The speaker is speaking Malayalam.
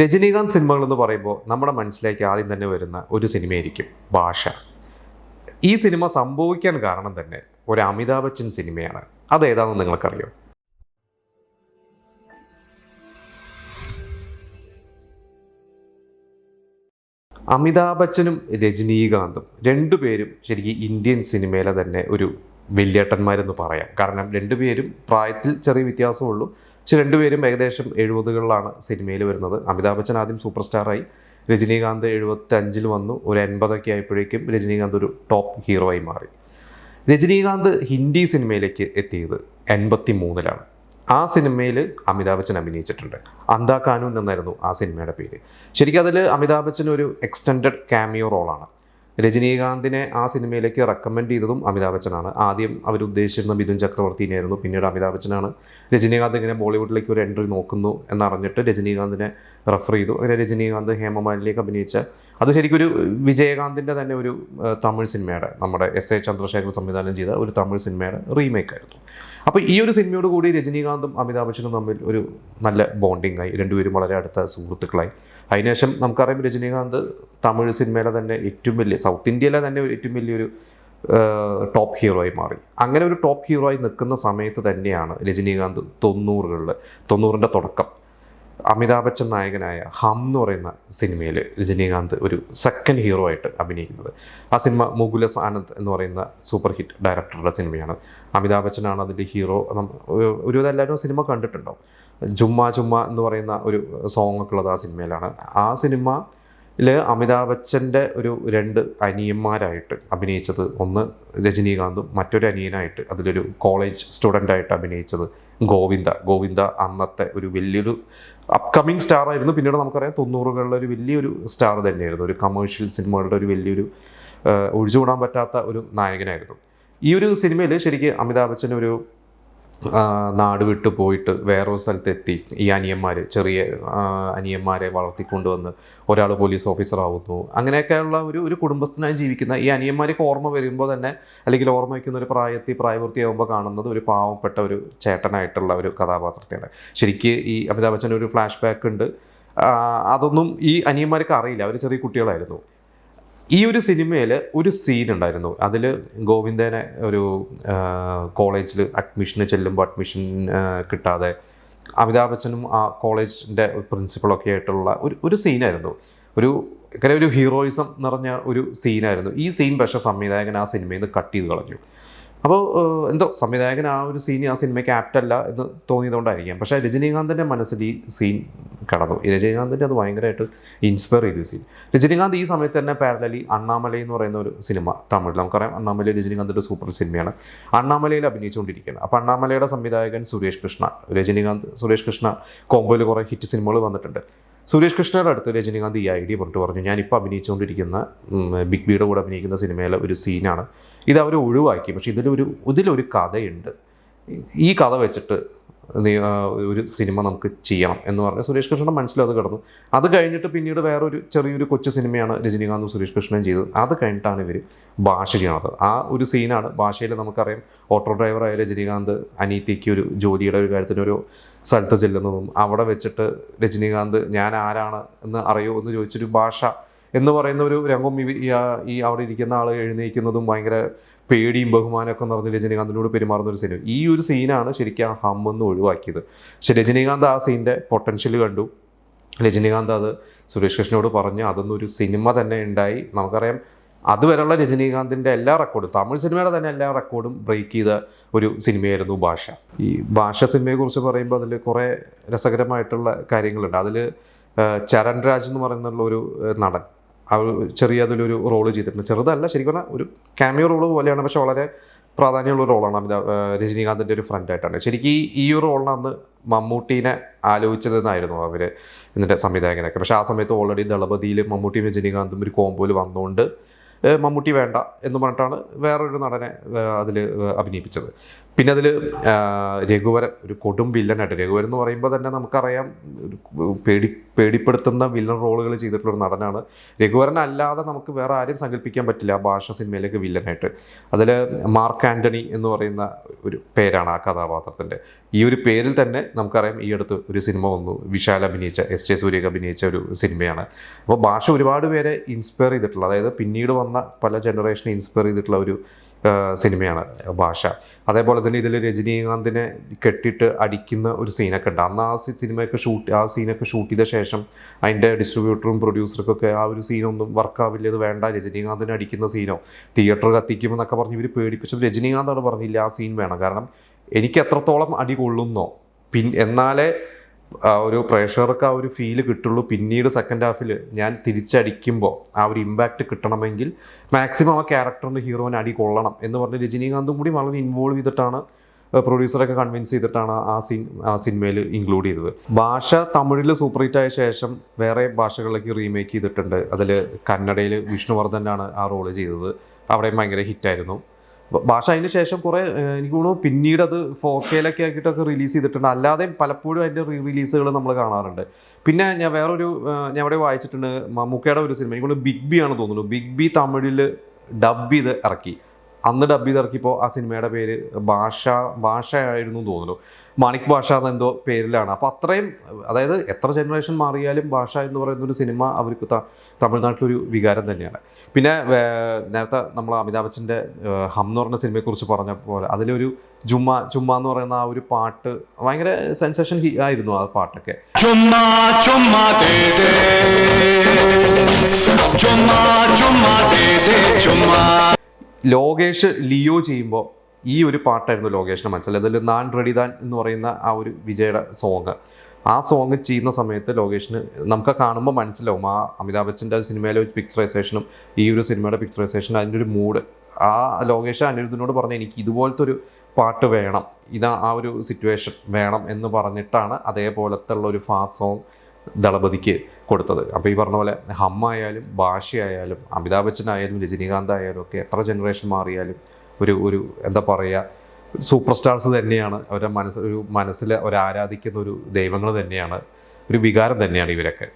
രജനീകാന്ത് സിനിമകൾ എന്ന് പറയുമ്പോൾ നമ്മുടെ മനസ്സിലേക്ക് ആദ്യം തന്നെ വരുന്ന ഒരു സിനിമയായിരിക്കും ഭാഷ. ഈ സിനിമ സംഭവിക്കാൻ കാരണം തന്നെ ഒരു അമിതാഭ് ബച്ചൻ സിനിമയാണ്. അതേതാണെന്ന് നിങ്ങൾക്കറിയോ? അമിതാഭ് ബച്ചനും രജനീകാന്തും രണ്ടുപേരും ശരിക്കും ഇന്ത്യൻ സിനിമയിലെ തന്നെ ഒരു വലിയേട്ടന്മാരെന്ന് പറയാം. കാരണം രണ്ടുപേരും പ്രായത്തിൽ ചെറിയ വ്യത്യാസമുള്ളൂ. പക്ഷെ രണ്ടുപേരും ഏകദേശം 70കളിലാണ് സിനിമയിൽ വരുന്നത്. അമിതാഭ് ബച്ചൻ ആദ്യം സൂപ്പർ സ്റ്റാറായി, രജനീകാന്ത് 75 വന്നു. ഒരു 80 ആയപ്പോഴേക്കും രജനീകാന്ത് ഒരു ടോപ്പ് ഹീറോ ആയി മാറി. രജനീകാന്ത് ഹിന്ദി സിനിമയിലേക്ക് എത്തിയത് 83ലാണ്. ആ സിനിമയിൽ അമിതാഭ് ബച്ചൻ അഭിനയിച്ചിട്ടുണ്ട്. അന്ധാ കാനൂൻ എന്നായിരുന്നു ആ സിനിമയുടെ പേര്. ശരിക്കും അതിൽ അമിതാഭ് ബച്ചൻ ഒരു എക്സ്റ്റൻഡഡ് ക്യാമിയോ റോളാണ്. രജനീകാന്തിനെ ആ സിനിമയിലേക്ക് റെക്കമെൻഡ് ചെയ്തതും അമിതാഭ് ബച്ചനാണ്. ആദ്യം അവരുദ്ദേശിച്ചിരുന്ന മിഥുൻ ചക്രവർത്തിനെയായിരുന്നു. പിന്നീട് അമിതാഭ് ബച്ചനാണ് രജനീകാന്ത് ഇങ്ങനെ ബോളിവുഡിലേക്ക് ഒരു എൻട്രി നോക്കുന്നു എന്നറിഞ്ഞിട്ട് രജനീകാന്തിനെ റെഫർ ചെയ്തു. അങ്ങനെ രജനീകാന്ത് ഹേമമാലിനിലേക്ക് അഭിനയിച്ച അത് ശരിക്കും ഒരു വിജയകാന്തിൻ്റെ തന്നെ ഒരു തമിഴ് സിനിമയുടെ, നമ്മുടെ എസ് ചന്ദ്രശേഖർ സംവിധാനം ചെയ്ത ഒരു തമിഴ് സിനിമയുടെ റീമേക്ക് ആയിരുന്നു. അപ്പോൾ ഈ ഒരു സിനിമയോട് കൂടി രജനീകാന്തും അമിതാഭ് ബച്ചനും തമ്മിൽ ഒരു നല്ല ബോണ്ടിങ് ആയി. രണ്ടുപേരും വളരെ അടുത്ത സുഹൃത്തുക്കളായി. അതിനുശേഷം നമുക്കറിയാം രജനീകാന്ത് തമിഴ് സിനിമയിലെ തന്നെ ഏറ്റവും വലിയ, സൗത്ത് ഇന്ത്യയിലെ തന്നെ ഏറ്റവും വലിയൊരു ടോപ്പ് ഹീറോ ആയി മാറി. അങ്ങനെ ഒരു ടോപ്പ് ഹീറോ ആയി നിൽക്കുന്ന സമയത്ത് തന്നെയാണ് രജനീകാന്ത് 90ൻ്റെ തുടക്കം അമിതാഭ് ബച്ചൻ നായകനായ ഹം എന്ന് പറയുന്ന സിനിമയിൽ രജനീകാന്ത് ഒരു സെക്കൻഡ് ഹീറോ ആയിട്ട് അഭിനയിക്കുന്നത്. ആ സിനിമ മുകുലസ് ആനന്ദ് എന്ന് പറയുന്ന സൂപ്പർ ഹിറ്റ് ഡയറക്ടറുടെ സിനിമയാണ്. അമിതാഭ് ബച്ചനാണ് അതിൻ്റെ ഹീറോ. ഒരുവിധം എല്ലാവരും സിനിമ കണ്ടിട്ടുണ്ടാവും. ചുമ്മാ ചുമ്മാ എന്ന് പറയുന്ന ഒരു സോങ് ഒക്കെ ഉള്ളത് ആ സിനിമയിലാണ്. ആ സിനിമയിൽ അമിതാഭ് ബച്ചൻ്റെ ഒരു 2 അനിയന്മാരായിട്ട് അഭിനയിച്ചത്, ഒന്ന് രജനീകാന്തും മറ്റൊരു അനിയനായിട്ട് അതിലൊരു കോളേജ് സ്റ്റുഡൻ്റായിട്ട് അഭിനയിച്ചത് ഗോവിന്ദ അന്നത്തെ ഒരു വലിയൊരു അപ്കമ്മിങ് സ്റ്റാർ ആയിരുന്നു. പിന്നീട് നമുക്കറിയാം 90കളിലെ ഒരു വലിയൊരു സ്റ്റാർ തന്നെയായിരുന്നു. ഒരു കമേഴ്ഷ്യൽ സിനിമകളുടെ ഒരു വലിയൊരു ഒഴിച്ചുകൂടാൻ പറ്റാത്ത ഒരു നായകനായിരുന്നു. ഈ ഒരു സിനിമയിൽ ശരിക്കും അമിതാഭ് ബച്ചൻ ഒരു നാട് വിട്ട് പോയിട്ട് വേറൊരു സ്ഥലത്തെത്തി. ഈ ചെറിയ അനിയന്മാരെ വളർത്തിക്കൊണ്ടുവന്ന് ഒരാൾ പോലീസ് ഓഫീസർ ആവുന്നു. അങ്ങനെയൊക്കെയുള്ള ഒരു കുടുംബസ്ഥനായി ജീവിക്കുന്ന ഈ അനിയന്മാർക്ക് ഓർമ്മ വരുമ്പോൾ തന്നെ, അല്ലെങ്കിൽ ഓർമ്മ വയ്ക്കുന്ന ഒരു പ്രായപൂർത്തിയാകുമ്പോൾ കാണുന്നത് ഒരു പാവപ്പെട്ട ഒരു ചേട്ടനായിട്ടുള്ള ഒരു കഥാപാത്രത്തെയാണ്. ശരിക്ക് ഈ അമിതാഭ് ബച്ചൻ ഒരു ഫ്ലാഷ് ബാക്ക് ഉണ്ട്. അതൊന്നും ഈ അനിയന്മാർക്ക് അറിയില്ല, അവർ ചെറിയ കുട്ടികളായിരുന്നു. ഈ ഒരു സിനിമയിൽ ഒരു സീൻ ഉണ്ടായിരുന്നു. അതിൽ ഗോവിന്ദനെ ഒരു കോളേജിൽ അഡ്മിഷന് ചെല്ലുമ്പോൾ അഡ്മിഷൻ കിട്ടാതെ അമിതാഭ് ബച്ചനും ആ കോളേജിൻ്റെ പ്രിൻസിപ്പളൊക്കെ ആയിട്ടുള്ള ഒരു സീനായിരുന്നു. ഒരു ഹീറോയിസം നിറഞ്ഞ ഒരു സീനായിരുന്നു. ഈ സീൻ പക്ഷേ സംവിധായകൻ ആ സിനിമയിൽ നിന്ന് കട്ട് ചെയ്ത് കളഞ്ഞു. അപ്പോൾ എന്തോ സംവിധായകൻ ആ ഒരു സീൻ ആ സിനിമയ്ക്ക് ആപ്റ്റല്ല എന്ന് തോന്നിയതുകൊണ്ടായിരിക്കാം. പക്ഷേ രജനീകാന്തിൻ്റെ മനസ്സിൽ ഈ സീൻ കടന്നു. രജനീകാന്തിൻ്റെ അത് ഭയങ്കരമായിട്ട് ഇൻസ്പയർ ചെയ്തു സീൻ. രജനീകാന്ത് ഈ സമയത്ത് തന്നെ പാരലലി അണ്ണാമലൈ എന്ന് പറയുന്ന ഒരു സിനിമ, തമിഴ് നമുക്കറിയാം, അണ്ണാമലൈ രജനീകാന്തിൻ്റെ സൂപ്പർ സിനിമയാണ്. അണ്ണാമലയിൽ അഭിനയിച്ചുകൊണ്ടിരിക്കുകയാണ്. അപ്പോൾ അണ്ണാമലയുടെ സംവിധായകൻ സുരേഷ് കൃഷ്ണ, സുരേഷ് കൃഷ്ണ കോമ്പോയിൽ കുറേ ഹിറ്റ് സിനിമകൾ വന്നിട്ടുണ്ട്. സുരേഷ് കൃഷ്ണയുടെ അടുത്ത് രജനീകാന്ത് ഈ ഐഡിയ പറഞ്ഞു, ഞാനിപ്പോൾ അഭിനയിച്ചുകൊണ്ടിരിക്കുന്ന ബിഗ് ബിയുടെ കൂടെ അഭിനയിക്കുന്ന സിനിമയിലെ ഒരു സീനാണ് ഇത്. അവർ ഒഴിവാക്കി, പക്ഷേ ഇതിലൊരു കഥയുണ്ട്, ഈ കഥ വെച്ചിട്ട് ഒരു സിനിമ നമുക്ക് ചെയ്യണം എന്ന് പറഞ്ഞ് സുരേഷ് കൃഷ്ണൻ്റെ മനസ്സിലത് കിടന്നു. അത് കഴിഞ്ഞിട്ട് പിന്നീട് വേറൊരു ചെറിയൊരു കൊച്ചു സിനിമയാണ് രജനീകാന്തും സുരേഷ് കൃഷ്ണനും ചെയ്തത്. അത് കഴിഞ്ഞിട്ടാണ് ഇവർ ഭാഷ ചെയ്യണത്. ആ ഒരു സീനാണ് ഭാഷയിൽ നമുക്കറിയാം. ഓട്ടോ ഡ്രൈവറായ രജനീകാന്ത് അനീതിക്ക് ഒരു ജോലിയുടെ ഒരു കാര്യത്തിന് ഒരു സ്ഥലത്ത് ചെല്ലുന്നതും അവിടെ വെച്ചിട്ട് രജനീകാന്ത് ഞാൻ ആരാണ് എന്ന് അറിയോ എന്ന് ചോദിച്ചൊരു ഭാഷ എന്ന് പറയുന്ന ഒരു രംഗം ഈ അവിടെ ഇരിക്കുന്ന ആൾ എഴുന്നേൽക്കുന്നതും ഭയങ്കര പേടിയും ബഹുമാനമൊക്കെ നിറഞ്ഞ് രജനീകാന്തിനോട് പെരുമാറുന്ന ഒരു സീൻ. ഈ ഒരു സീനാണ് ശരിക്കും ആ ഹമ്മെന്ന് ഒഴിവാക്കിയത്. പക്ഷെ രജനീകാന്ത് ആ സീൻ്റെ പൊട്ടൻഷ്യൽ കണ്ടു. രജനീകാന്ത് അത് സുരേഷ് കൃഷ്ണനോട് പറഞ്ഞ് അതൊന്നൊരു സിനിമ തന്നെ ഉണ്ടായി. നമുക്കറിയാം അതുവരെയുള്ള രജനീകാന്തിൻ്റെ എല്ലാ റെക്കോർഡും, തമിഴ് സിനിമയുടെ തന്നെ എല്ലാ റെക്കോർഡും ബ്രേക്ക് ചെയ്ത ഒരു സിനിമയായിരുന്നു ഭാഷ. ഈ ഭാഷ സിനിമയെക്കുറിച്ച് പറയുമ്പോൾ അതിൽ കുറേ രസകരമായിട്ടുള്ള കാര്യങ്ങളുണ്ട്. അതിൽ ചരൺ രാജ് എന്ന് പറയുന്നുള്ള ഒരു നടൻ അതിലൊരു റോള് ചെയ്തിട്ടുണ്ട്. ചെറുതല്ല, ശരിക്കും പറഞ്ഞാൽ ഒരു ക്യാമിയോ റോള് പോലെയാണ്, പക്ഷെ വളരെ പ്രാധാന്യമുള്ള റോളാണ്. രജനീകാന്തിൻ്റെ ഒരു ഫ്രണ്ടായിട്ടാണ്. ശരിക്കും ഈ ഒരു റോളിന് അന്ന് മമ്മൂട്ടീനെ ആലോചിച്ചതെന്നായിരുന്നു അവർ ഇതിൻ്റെ സംവിധായകനൊക്കെ. പക്ഷേ ആ സമയത്ത് ഓൾറെഡി ദളപതിയിൽ മമ്മൂട്ടിയും രജനീകാന്തും ഒരു കോമ്പോയിൽ വന്നുകൊണ്ട് മമ്മൂട്ടി വേണ്ട എന്ന് പറഞ്ഞിട്ടാണ് വേറൊരു നടനെ അതിൽ അഭിനയിപ്പിച്ചത്. പിന്നെ അതിൽ രഘുവരൻ ഒരു കൊടും വില്ലനായിട്ട്, രഘുവരൻ എന്ന് പറയുമ്പോൾ തന്നെ നമുക്കറിയാം ഒരു പേടിപ്പെടുത്തുന്ന വില്ലൻ റോളുകൾ ചെയ്തിട്ടുള്ളൊരു നടനാണ്. രഘുവരൻ അല്ലാതെ നമുക്ക് വേറെ ആരും സങ്കല്പിക്കാൻ പറ്റില്ല ആ ഭാഷ സിനിമയിലേക്ക് വില്ലനായിട്ട്. അതിൽ മാർക്ക് ആൻ്റണി എന്ന് പറയുന്ന ഒരു പേരാണ് ആ കഥാപാത്രത്തിൻ്റെ. ഈ ഒരു പേരിൽ തന്നെ നമുക്കറിയാം ഈ അടുത്ത് ഒരു സിനിമ വന്നു, വിശാൽ അഭിനയിച്ച, എസ് ജെ സൂര്യ അഭിനയിച്ച ഒരു സിനിമയാണ്. അപ്പോൾ ഭാഷ ഒരുപാട് പേരെ ഇൻസ്പയർ ചെയ്തിട്ടുള്ള, അതായത് പിന്നീട് വന്ന പല ജനറേഷനെ ഇൻസ്പയർ ചെയ്തിട്ടുള്ള ഒരു സിനിമയാണ് ഭാഷ. അതേപോലെ തന്നെ ഇതിൽ രജനീകാന്തിനെ കെട്ടിയിട്ട് അടിക്കുന്ന ഒരു സീനൊക്കെ ഉണ്ട്. അന്ന് ആ സീനൊക്കെ ഷൂട്ട് ചെയ്ത ശേഷം അതിൻ്റെ ഡിസ്ട്രിബ്യൂട്ടറും പ്രൊഡ്യൂസർക്കൊക്കെ ആ ഒരു സീനൊന്നും വർക്കാവില്ല, ഇത് വേണ്ട, രജനീകാന്തിനെ അടിക്കുന്ന സീനോ തിയേറ്റർ കത്തിക്കുമെന്നൊക്കെ പറഞ്ഞ് ഇവർ പേടിപ്പിച്ചപ്പോൾ രജനീകാന്താണ് പറഞ്ഞില്ല ആ സീൻ വേണം, കാരണം എനിക്ക് എത്രത്തോളം അടി കൊള്ളുന്നോ എന്നാലേ ഒരു പ്രേക്ഷകർക്ക് ആ ഒരു ഫീല് കിട്ടുള്ളൂ. പിന്നീട് സെക്കൻഡ് ഹാഫിൽ ഞാൻ തിരിച്ചടിക്കുമ്പോൾ ആ ഒരു ഇമ്പാക്റ്റ് കിട്ടണമെങ്കിൽ മാക്സിമം ആ ക്യാരക്ടറിൻ്റെ ഹീറോയിന് അടി കൊള്ളണം എന്ന് പറഞ്ഞ് രജനീകാന്തും കൂടി വളരെ ഇൻവോൾവ് ചെയ്തിട്ടാണ്, പ്രൊഡ്യൂസറൊക്കെ കൺവിൻസ് ചെയ്തിട്ടാണ് ആ സിനിമയിൽ ഇൻക്ലൂഡ് ചെയ്തത്. ഭാഷ തമിഴിൽ സൂപ്പർ ഹിറ്റ് ആയ ശേഷം വേറെ ഭാഷകളിലേക്ക് റീമേക്ക് ചെയ്തിട്ടുണ്ട്. അതിൽ കന്നഡയിൽ വിഷ്ണുവർദ്ധനാണ് ആ റോള് ചെയ്തത്, അവിടെയും ഭയങ്കര ഹിറ്റായിരുന്നു. ഭാഷ അതിന് ശേഷം കുറേ എനിക്ക് തോന്നുന്നു പിന്നീട് അത് 4K ആക്കിയിട്ടൊക്കെ റിലീസ് ചെയ്തിട്ടുണ്ട്. അല്ലാതെയും പലപ്പോഴും അതിൻ്റെ റിലീസുകൾ നമ്മൾ കാണാറുണ്ട്. പിന്നെ ഞാൻ ഇവിടെ വായിച്ചിട്ടുണ്ട്, മമ്മൂക്കയുടെ ഒരു സിനിമ, എനിക്ക് തോന്നുന്നു ബിഗ് ബി ആണ് തോന്നുന്നു, ബിഗ് ബി തമിഴിൽ ഡബ് ചെയ്ത് ഇറക്കി. അന്ന് ഡബ് ചെയ്ത് ഇറക്കിയപ്പോൾ ആ സിനിമയുടെ പേര് ഭാഷയായിരുന്നു തോന്നുന്നു, മാണിക് ഭാഷ എന്നെന്തോ പേരിലാണ്. അപ്പോൾ അത്രയും, അതായത് എത്ര ജനറേഷൻ മാറിയാലും ഭാഷ എന്ന് പറയുന്നൊരു സിനിമ അവർക്ക് തമിഴ്നാട്ടിലൊരു വികാരം തന്നെയാണ്. പിന്നെ നേരത്തെ നമ്മൾ അമിതാഭ് ബച്ചൻ്റെ ഹം എന്ന് പറഞ്ഞ സിനിമയെക്കുറിച്ച് പറഞ്ഞ പോലെ അതിലൊരു ചുമ്മാ എന്ന് പറയുന്ന ആ ഒരു പാട്ട് ഭയങ്കര സെൻസേഷൻ ആയിരുന്നു ആ പാട്ടൊക്കെ. ലോകേഷ് ലിയോ ചെയ്യുമ്പോൾ ഈ ഒരു പാട്ടായിരുന്നു ലോകേഷിന് മനസ്സിലായത്. അതിൽ നാൻ റെഡിദാൻ എന്ന് പറയുന്ന ആ ഒരു വിജയുടെ സോങ് ചെയ്യുന്ന സമയത്ത് ലോകേഷിന് നമുക്ക് കാണുമ്പോൾ മനസ്സിലാവും ആ അമിതാഭ് ബച്ചൻ്റെ സിനിമയിലെ ഒരു പിക്ചറൈസേഷനും ഈ ഒരു സിനിമയുടെ പിക്ചറൈസേഷനും അതിൻ്റെ ഒരു മൂഡ്. ആ ലോകേഷ് അനിരുദ്ധിനോട് പറഞ്ഞ് എനിക്ക് ഇതുപോലത്തെ ഒരു പാട്ട് വേണം, ആ ഒരു സിറ്റുവേഷൻ വേണം എന്ന് പറഞ്ഞിട്ടാണ് അതേപോലത്തെ ഉള്ള ഒരു ഫാസ്റ്റ് സോങ് ദളപതിക്ക് കൊടുത്തത്. അപ്പോൾ ഈ പറഞ്ഞ പോലെ ഹമ്മായാലും ഭാഷയായാലും അമിതാഭ് ബച്ചനായാലും രജനീകാന്ത് ആയാലും ഒക്കെ എത്ര ജനറേഷൻ മാറിയാലും ഒരു എന്താ പറയുക, സൂപ്പർ സ്റ്റാർസ് തന്നെയാണ്. അവരുടെ മനസ്സിൽ ആരാധിക്കുന്ന ഒരു ദൈവങ്ങൾ തന്നെയാണ്, ഒരു വികാരം തന്നെയാണ് ഇവരൊക്കെ.